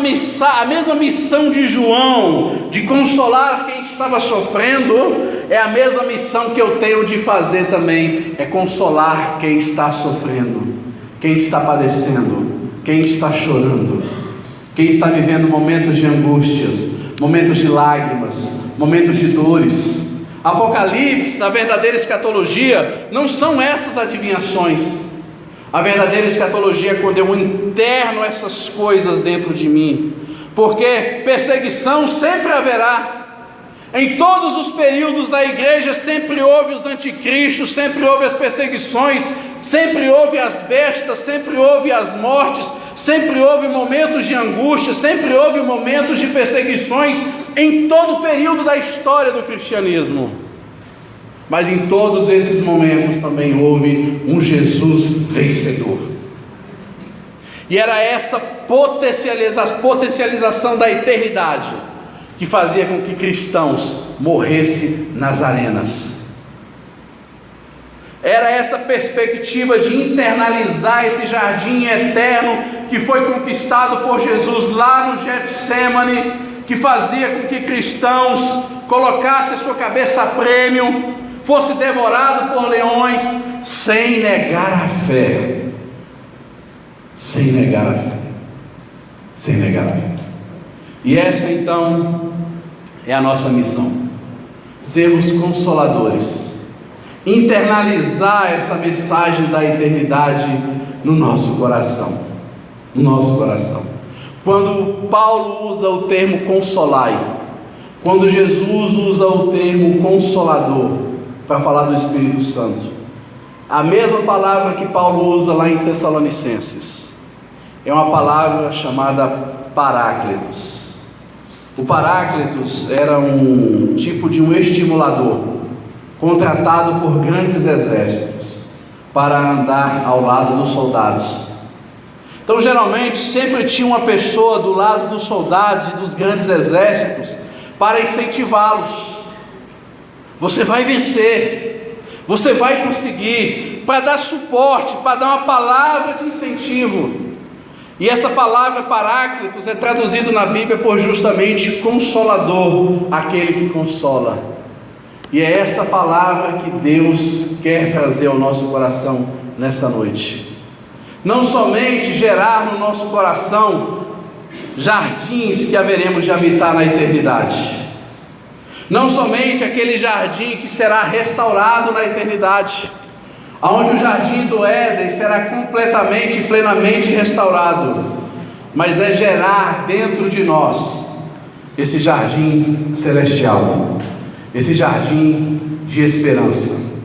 missão de João, de consolar quem estava sofrendo, é a mesma missão que eu tenho de fazer também, é consolar quem está sofrendo, quem está padecendo, quem está chorando, quem está vivendo momentos de angústias, momentos de lágrimas, momentos de dores. Apocalipse, na verdadeira escatologia, não são essas adivinhações. A verdadeira escatologia é quando eu interno essas coisas dentro de mim, porque perseguição sempre haverá. Em todos os períodos da igreja sempre houve os anticristos, sempre houve as perseguições, sempre houve as bestas, sempre houve as mortes, sempre houve momentos de angústia, sempre houve momentos de perseguições em todo o período da história do cristianismo. Mas em todos esses momentos também houve um Jesus vencedor. E era essa potencialização da eternidade que fazia com que cristãos morressem nas arenas. Era essa perspectiva de internalizar esse jardim eterno que foi conquistado por Jesus lá no Getsemane, que fazia com que cristãos colocassem a sua cabeça a prêmio, fosse devorado por leões, sem negar a fé. Sem negar a fé. Sem negar a fé. E essa então é a nossa missão: sermos consoladores, internalizar essa mensagem da eternidade no nosso coração. No nosso coração. Quando Paulo usa o termo consolai, quando Jesus usa o termo consolador para falar do Espírito Santo, a mesma palavra que Paulo usa lá em Tessalonicenses é uma palavra chamada Paráclitos. O Paráclitos era um tipo de um estimulador contratado por grandes exércitos para andar ao lado dos soldados. Então geralmente sempre tinha uma pessoa do lado dos soldados e dos grandes exércitos para incentivá-los. Você vai vencer, você vai conseguir, para dar suporte, para dar uma palavra de incentivo. E essa palavra Paráclitos é traduzido na Bíblia por justamente consolador, aquele que consola. E é essa palavra que Deus quer trazer ao nosso coração nessa noite. Não somente gerar no nosso coração jardins que haveremos de habitar na eternidade, não somente aquele jardim que será restaurado na eternidade, aonde o jardim do Éden será completamente e plenamente restaurado, mas é gerar dentro de nós esse jardim celestial, esse jardim de esperança,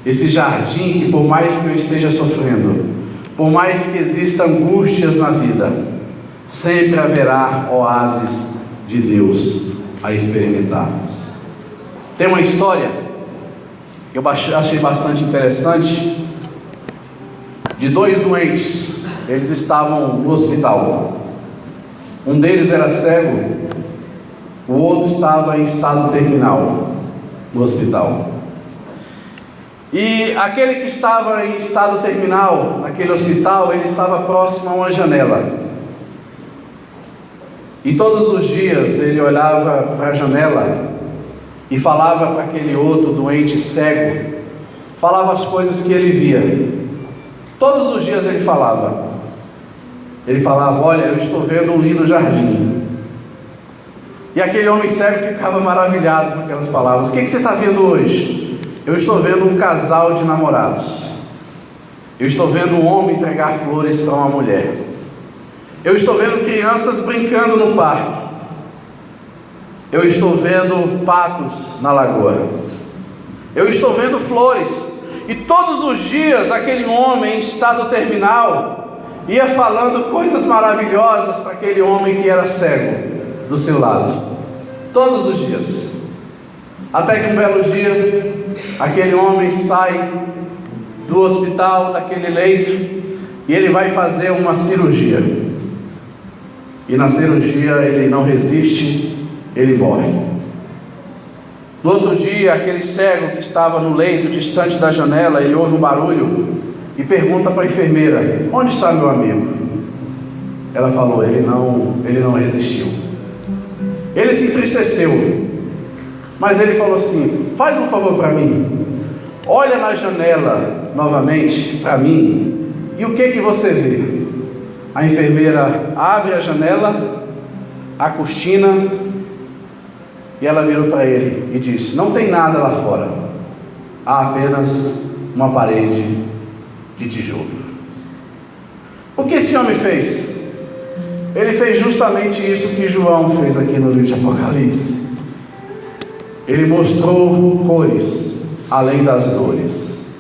esse jardim que, por mais que eu esteja sofrendo, por mais que existam angústias na vida, sempre haverá oásis de Deus a experimentarmos. Tem uma história que eu achei bastante interessante, de dois doentes. Eles estavam no hospital. Um deles era cego, o outro estava em estado terminal no hospital. E aquele que estava em estado terminal naquele hospital, ele estava próximo a uma janela. E todos os dias ele olhava para a janela e falava para aquele outro doente cego, falava as coisas que ele via. Todos os dias ele falava, olha, eu estou vendo um lindo jardim. E aquele homem cego ficava maravilhado com aquelas palavras. O que você está vendo hoje? Eu estou vendo um casal de namorados. Eu estou vendo um homem entregar flores para uma mulher. Eu estou vendo crianças brincando no parque. Eu estou vendo patos na lagoa. Eu estou vendo flores. E todos os dias aquele homem em estado terminal ia falando coisas maravilhosas para aquele homem que era cego do seu lado. Todos os dias. Até que um belo dia, aquele homem sai do hospital, daquele leito, e ele vai fazer uma cirurgia. E na cirurgia ele não resiste, ele morre. No outro dia, aquele cego que estava no leito, distante da janela, ele ouve um barulho e pergunta para a enfermeira: onde está meu amigo? Ela falou: ele não resistiu. Ele se entristeceu, mas ele falou assim: faz um favor para mim, olha na janela novamente para mim, e o que você vê? A enfermeira abre a janela, a cortina, e ela virou para ele e disse: não tem nada lá fora, há apenas uma parede de tijolo. O que esse homem fez? Ele fez justamente isso que João fez aqui no livro de Apocalipse. Ele mostrou cores além das dores.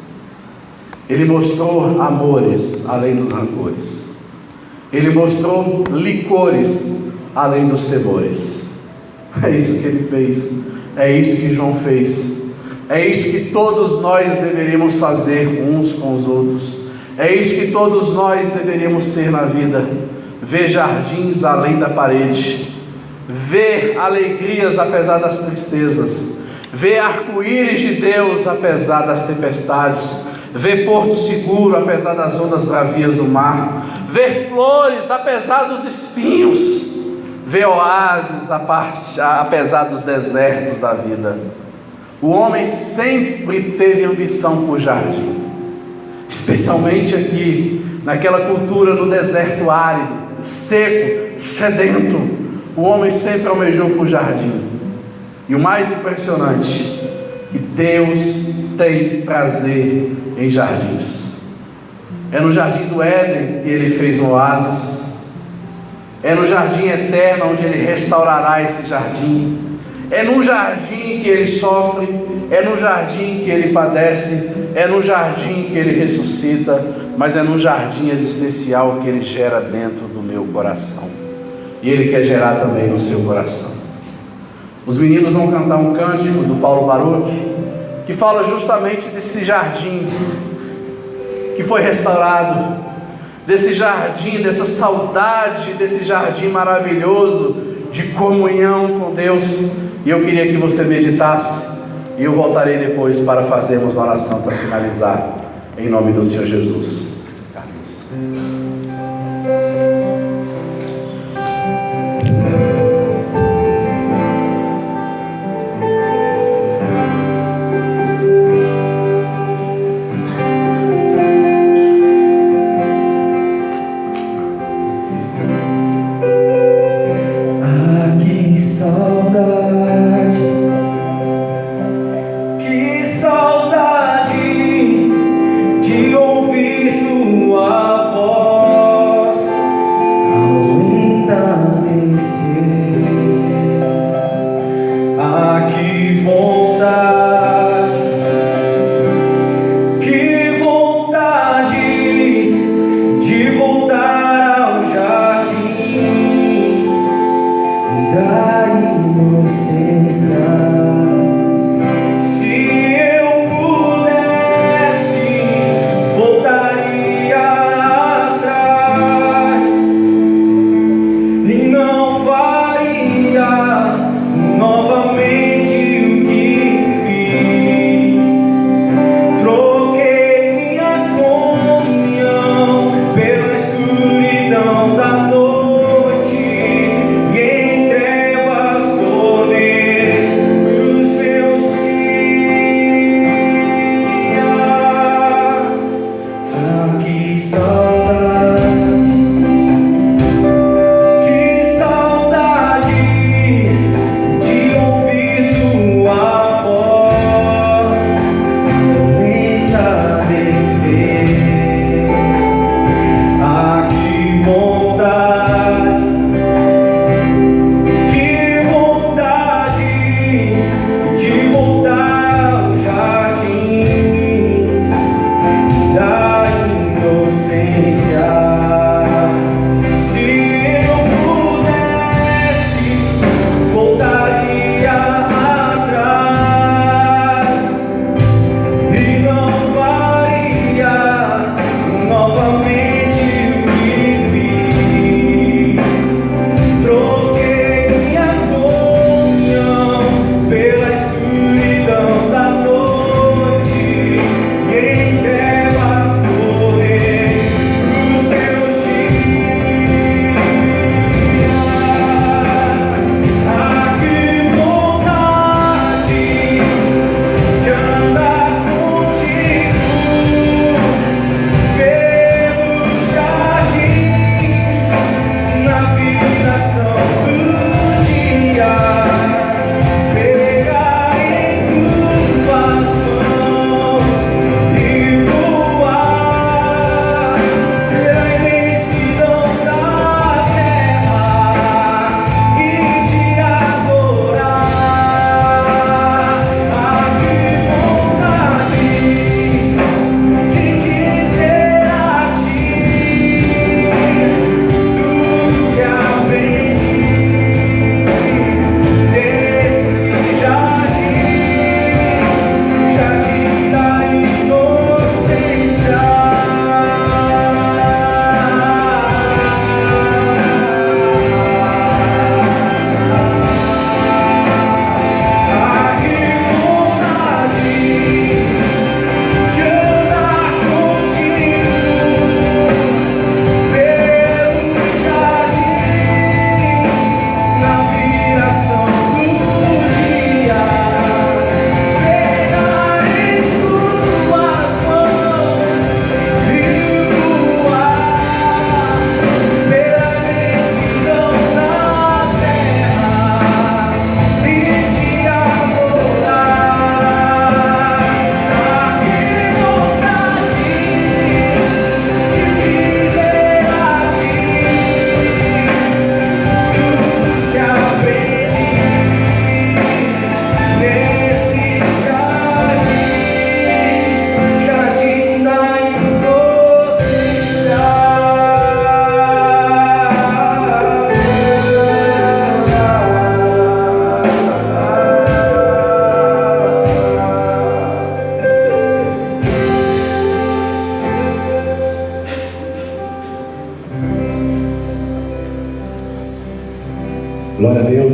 Ele mostrou amores além dos rancores. Ele mostrou licores além dos temores. É isso que ele fez. É isso que João fez. É isso que todos nós deveríamos fazer uns com os outros. É isso que todos nós deveríamos ser na vida. Ver jardins além da parede. Ver alegrias apesar das tristezas. Ver arco-íris de Deus apesar das tempestades. Ver porto seguro apesar das ondas bravias do mar. Ver flores apesar dos espinhos. Ver oásis apesar dos desertos da vida. O homem sempre teve ambição por jardim, especialmente aqui naquela cultura no deserto árido, seco, sedento. O homem sempre almejou por jardim. E o mais impressionante, que Deus tem prazer em jardins. É no jardim do Éden que ele fez um oásis. É no jardim eterno onde ele restaurará esse jardim. É no jardim que ele sofre, é no jardim que ele padece, é no jardim que ele ressuscita, mas é no jardim existencial que ele gera dentro do meu coração. E ele quer gerar também no seu coração. Os meninos vão cantar um cântico do Paulo Baruch, que fala justamente desse jardim que foi restaurado, desse jardim, dessa saudade, desse jardim maravilhoso de comunhão com Deus. E eu queria que você meditasse, e eu voltarei depois para fazermos uma oração para finalizar, em nome do Senhor Jesus. Que saudade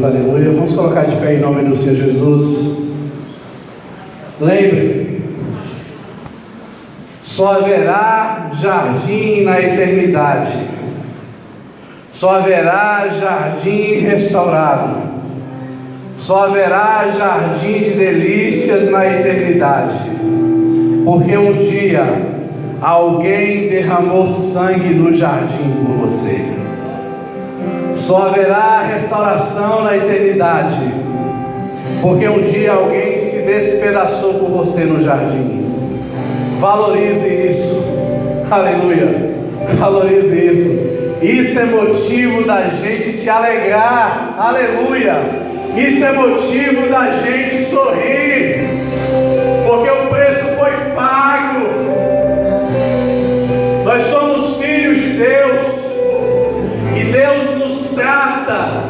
aleluia. Vamos colocar de pé em nome do Senhor Jesus. Lembre-se, só haverá jardim na eternidade, só haverá jardim restaurado, só haverá jardim de delícias na eternidade, porque um dia alguém derramou sangue no jardim por você. Só haverá restauração na eternidade, porque um dia alguém se despedaçou por você no jardim. Valorize isso, aleluia, valorize isso. Isso é motivo da gente se alegrar, aleluia. Isso é motivo da gente sorrir, porque o preço foi pago. Nós somos filhos de Deus, e Deus nos trata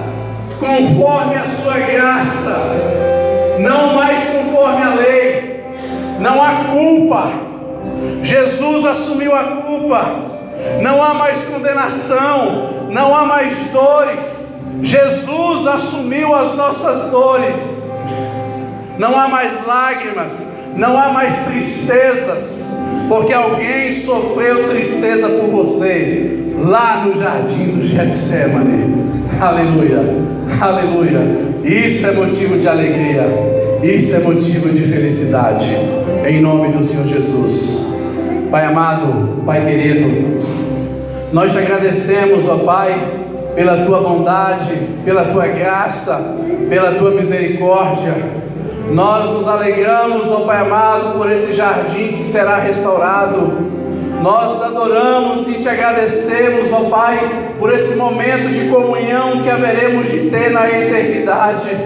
conforme a sua graça, não mais conforme a lei. Não há culpa, Jesus assumiu a culpa, não há mais condenação, não há mais dores. Jesus assumiu as nossas dores, não há mais lágrimas, não há mais tristezas, porque alguém sofreu tristeza por você, lá no jardim do Getsemane. Aleluia, aleluia. Isso é motivo de alegria, isso é motivo de felicidade, em nome do Senhor Jesus. Pai amado, Pai querido, nós te agradecemos, ó Pai, pela tua bondade, pela tua graça, pela tua misericórdia. Nós nos alegramos, ó Pai amado, por esse jardim que será restaurado. Nós adoramos e te agradecemos, ó Pai, por esse momento de comunhão que haveremos de ter na eternidade.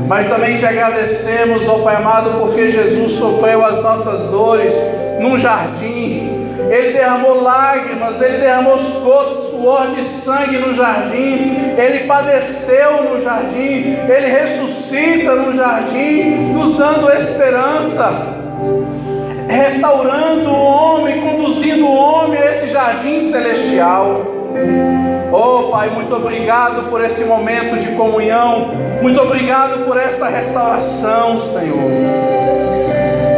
Mas também te agradecemos, ó Pai amado, porque Jesus sofreu as nossas dores num jardim. Ele derramou lágrimas, Ele derramou suor de sangue no jardim, Ele padeceu no jardim, Ele ressuscita no jardim, nos dando esperança, restaurando o homem, conduzindo o homem a esse jardim celestial. Oh Pai, muito obrigado por esse momento de comunhão, muito obrigado por esta restauração, Senhor.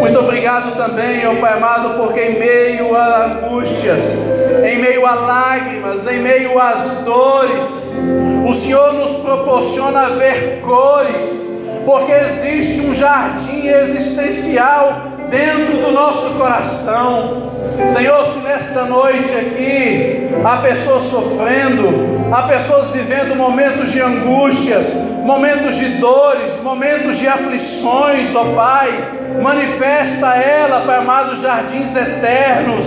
Muito obrigado também, ó Pai amado, porque em meio a angústias, em meio a lágrimas, em meio às dores, o Senhor nos proporciona ver cores, porque existe um jardim existencial dentro do nosso coração. Senhor, se nesta noite aqui há pessoas sofrendo, há pessoas vivendo momentos de angústias, momentos de dores, momentos de aflições, ó Pai, manifesta ela, Pai amado, jardins eternos,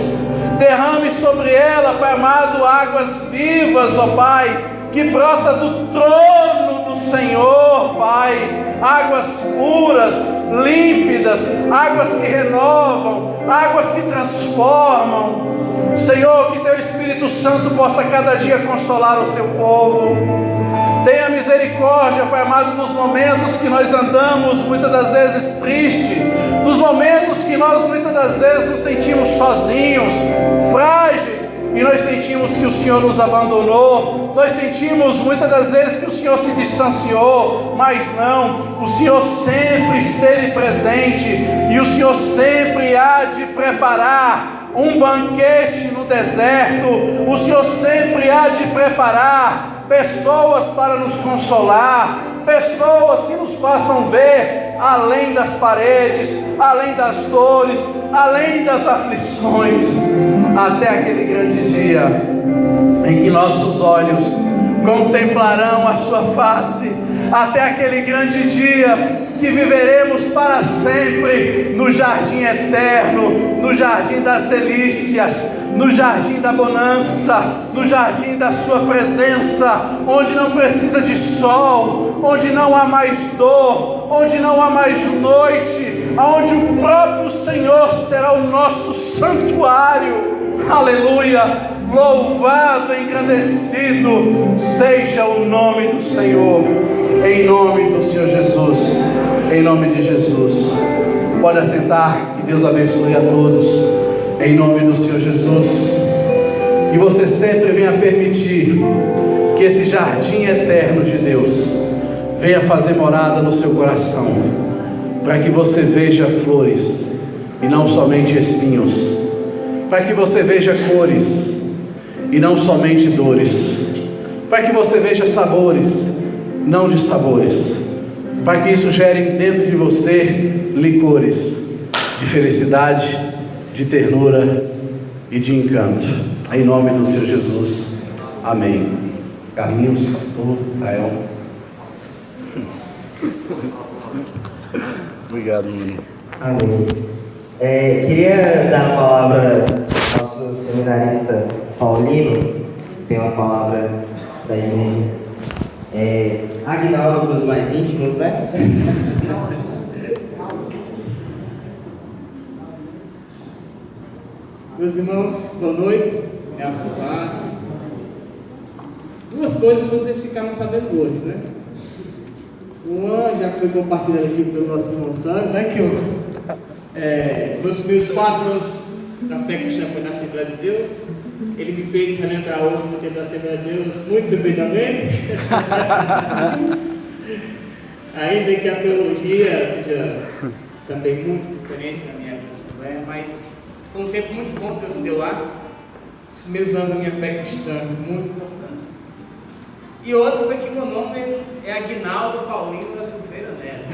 derrame sobre ela, Pai amado, águas vivas, ó Pai, que brota do trono do Senhor, Pai, águas puras, límpidas, águas que renovam, águas que transformam. Senhor, que Teu Espírito Santo possa cada dia consolar o Seu povo. Tenha misericórdia, Pai amado, dos momentos que nós andamos muitas das vezes tristes, dos momentos que nós muitas das vezes nos sentimos sozinhos, frágeis, e nós sentimos que o Senhor nos abandonou, nós sentimos muitas das vezes que o Senhor se distanciou, mas não, o Senhor sempre esteve presente, e o Senhor sempre há de preparar um banquete no deserto, o Senhor sempre há de preparar pessoas para nos consolar, pessoas que nos façam ver além das paredes, além das dores, além das aflições, até aquele grande dia em que nossos olhos contemplarão a sua face, até aquele grande dia que viveremos para sempre no jardim eterno, no jardim das delícias, no jardim da bonança, no jardim da sua presença, onde não precisa de sol, onde não há mais dor, onde não há mais noite, onde o próprio Senhor será o nosso santuário. Aleluia! Louvado, engrandecido seja o nome do Senhor, em nome do Senhor Jesus, em nome de Jesus. Pode assentar, que Deus abençoe a todos, em nome do Senhor Jesus. Que você sempre venha permitir que esse jardim eterno de Deus venha fazer morada no seu coração, para que você veja flores e não somente espinhos, para que você veja cores e não somente dores, para que você veja sabores, não de sabores, para que isso gere dentro de você licores de felicidade, de ternura e de encanto. Em nome do Senhor Jesus, amém. Carlinhos, pastor Israel. Obrigado, menino. Amém. Queria dar a palavra ao nosso seminarista Paulino, tem uma palavra da igreja. Aguinaldo para os mais íntimos, né? Meus irmãos, boa noite, graça e paz. Duas coisas vocês ficaram sabendo hoje, né? Uma já foi compartilhada aqui pelo nosso irmão Sandro, né? Que nos meus 4 anos da fé cristã foi na Assembleia de Deus. Ele me fez relembrar hoje no tempo da Assembleia de Deus muito perfeitamente. Ainda que a teologia seja também muito diferente da minha Assembleia, mas foi um tempo muito bom que Deus me deu lá. Os primeiros anos da minha fé cristã, muito importante. E outro foi que meu nome é Aguinaldo Paulino da Silveira Neto.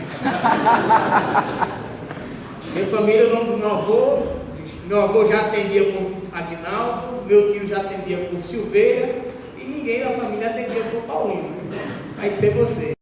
Minha família, o nome do meu avô já atendia por Aguinaldo, meu tio já atendia por Silveira, e ninguém da família atendia por Paulino. Vai ser você.